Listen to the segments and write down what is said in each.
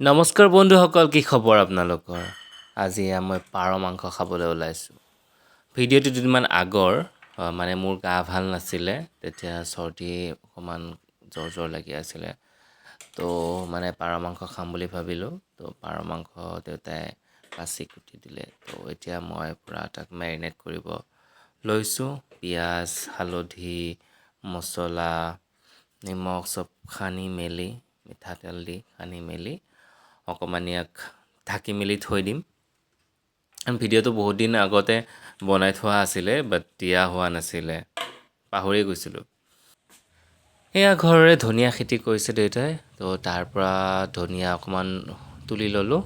নমস্কাৰ বন্ধুসকল, কি খবৰ আপোনালোকৰ? আজি মই পাৰ মাংস খাবলৈ ওলাইছোঁ। ভিডিঅ'টো দুদিনমান আগৰ, মানে মোৰ গা ভাল নাছিলে, তেতিয়া চৰ্দি অকণমান জ্বৰ লাগি আছিলে। তো মানে পাৰ মাংস খাম বুলি ভাবিলোঁ। তো পাৰ মাংস দেউতাই বাছি কুটি দিলে। তো এতিয়া মই পূৰা তাক মেৰিনেট কৰিব লৈছোঁ। পিঁয়াজ, হালধি, মছলা, নিমখ চব সানি মেলি, মিঠাতেল দি সানি মেলি অকণমান ইয়াক ঢাকি মেলি থৈ দিম। ভিডিঅ'টো বহুত দিন আগতে বনাই থোৱা আছিলে, বাট দিয়া হোৱা নাছিলে, পাহৰি গৈছিলোঁ। এয়া ঘৰৰে ধনিয়া খেতি কৰিছে দেউতাই, তো তাৰ পৰা ধনিয়া অকণমান তুলি ল'লোঁ।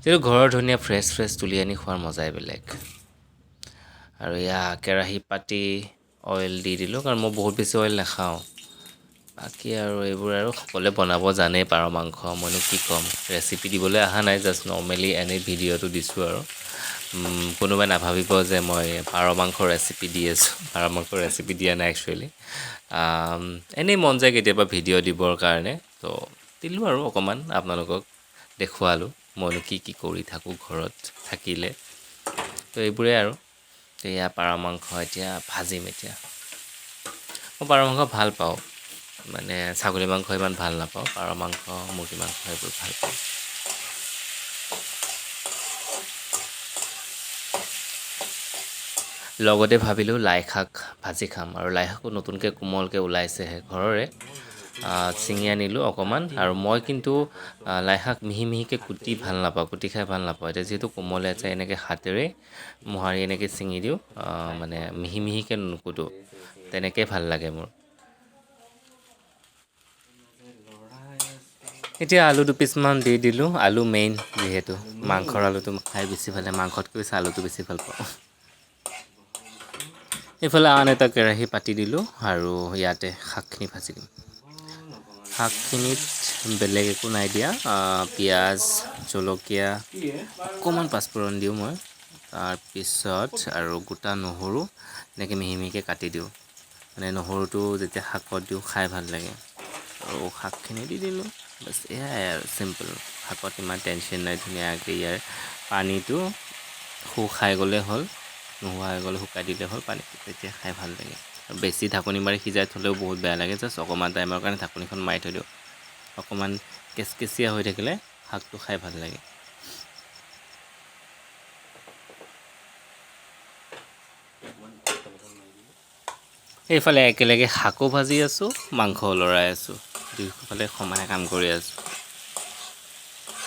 যিহেতু ঘৰৰ ধনিয়া ফ্ৰেছ তুলি আনি খোৱাৰ মজাই বেলেগ। আৰু এয়া কেৰাহী পাতি অইল দি দিলোঁ, কাৰণ মই বহুত বেছি অইল নাখাওঁ। বাকী আৰু এইবোৰ আৰু সকলোৱে বনাব জানেই পাৰ মাংস, মইনো কি ক'ম। ৰেচিপি দিবলৈ অহা নাই, জাষ্ট নৰ্মেলি এনেই ভিডিঅ'টো দিছোঁ আৰু। কোনোবাই নাভাবিব যে মই পাৰ মাংসৰ ৰেচিপি দি আছোঁ। পাৰ মাংসৰ ৰেচিপি দিয়া নাই একচুৱেলি। এনেই মন যায় কেতিয়াবা ভিডিঅ' দিবৰ কাৰণে, তো দিলোঁ আৰু অকণমান আপোনালোকক দেখুৱালোঁ মইনো কি কৰি থাকোঁ ঘৰত থাকিলে। তো এইবোৰেই আৰু। এয়া পাৰ মাংস এতিয়া ভাজিম এতিয়া। মই পাৰ মাংস ভাল পাওঁ, মানে ছাগলী মাংস ইমান ভাল নাপাওঁ, পাৰ মাংস, মুৰ্গী মাংস এইবোৰ ভাল পাওঁ। লগতে ভাবিলোঁ লাই শাক ভাজি খাম, আৰু লাই শাকো নতুনকৈ কোমলকৈ ওলাইছেহে ঘৰৰে। ছিঙি আনিলোঁ অকণমান, আৰু মই কিন্তু লাই শাক মিহি মিহিকৈ কুটি ভাল নাপাওঁ, কুটি খাই ভাল নাপাওঁ। এতিয়া যিহেতু কোমল আছে, এনেকৈ হাতেৰে মোহাৰি এনেকৈ ছিঙি দিওঁ, মানে মিহি মিহিকৈ নুকুটো, তেনেকৈ ভাল লাগে মোৰ। এতিয়া আলু দুপিচমান দি দিলোঁ, আলু মেইন যিহেতু, মাংসৰ আলুটো খাই বেছি ভাল লাগে, মাংসতকৈ বেছি আলুটো বেছি ভাল পাওঁ। এইফালে আন এটা কেৰাহী পাতি দিলোঁ, আৰু ইয়াতে শাকখিনি ভাজি দিম। শাকখিনিত বেলেগ একো নাই দিয়া, পিঁয়াজ, জলকীয়া, অকণমান পাঁচফোৰণ দিওঁ মই, তাৰপিছত আৰু গোটা নহৰু এনেকৈ মিহি মিহিকৈ কাটি দিওঁ। মানে নহৰুটো যেতিয়া শাকত দিওঁ খাই ভাল লাগে। আৰু শাকখিনি দি দিলোঁ, বাছ এয়াই আৰু চিম্পল। শাকত ইমান টেনশ্যন নাই, ধুনীয়াকৈ ইয়াৰ পানীটো খাই গ'লে হ'ল, নোহোৱা হৈ গ'লে শুকাই দিলে হ'ল পানীটো, তেতিয়া খাই ভাল লাগে। বেছি ঢাকনি মাৰি সিজাই থ'লেও বহুত বেয়া লাগে, জাষ্ট অকণমান টাইমৰ কাৰণে ঢাকনিখন মাৰি থৈ দিওঁ। অকণমান কেচকেচীয়া হৈ থাকিলে শাকটো খাই ভাল লাগে। এইফালে একেলগে শাকো ভাজি আছোঁ, মাংসও লৰাই আছোঁ, দুয়োফালে সমানে কাম কৰি আছোঁ।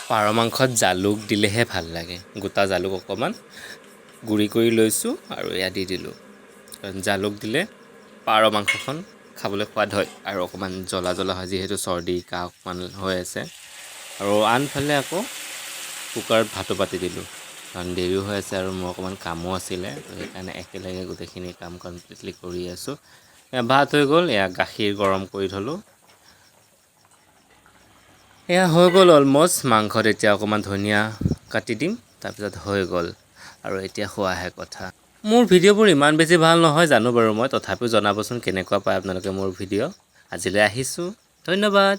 পাৰ মাংসত জালুক দিলেহে ভাল লাগে, গোটা জালুক অকণমান গুড়ি কৰি লৈছোঁ, আৰু এয়া দি দিলোঁ। কাৰণ জালুক দিলে পাৰ মাংসখন খাবলৈ সোৱাদ হয়, আৰু অকণমান জ্বলা হয়, যিহেতু চৰ্দি কাহ অকণমান হৈ আছে। আৰু আনফালে আকৌ কুকাৰত ভাতো পাতি দিলোঁ, কাৰণ দেৰিও হৈ আছে আৰু মোৰ অকণমান কামো আছিলে, সেইকাৰণে একেলগে গোটেইখিনি কাম কমপ্লিটলি কৰি আছোঁ। এয়া ভাত হৈ গ'ল, এয়া গাখীৰ গৰম কৰি থ'লোঁ। এয়া হৈ গ'ল অলম'ষ্ট। মাংসত এতিয়া অকণমান ধনিয়া কাটি দিম, তাৰপিছত হৈ গ'ল, আৰু এতিয়া খোৱাহে কথা। মোৰ ভিডিঅ'বোৰ ইমান বেছি ভাল নহয় জানো বাৰু মই, তথাপিও জনাবচোন কেনেকুৱা পায় আপোনালোকে মোৰ ভিডিঅ'। আজিলৈ আহিছোঁ, ধন্যবাদ।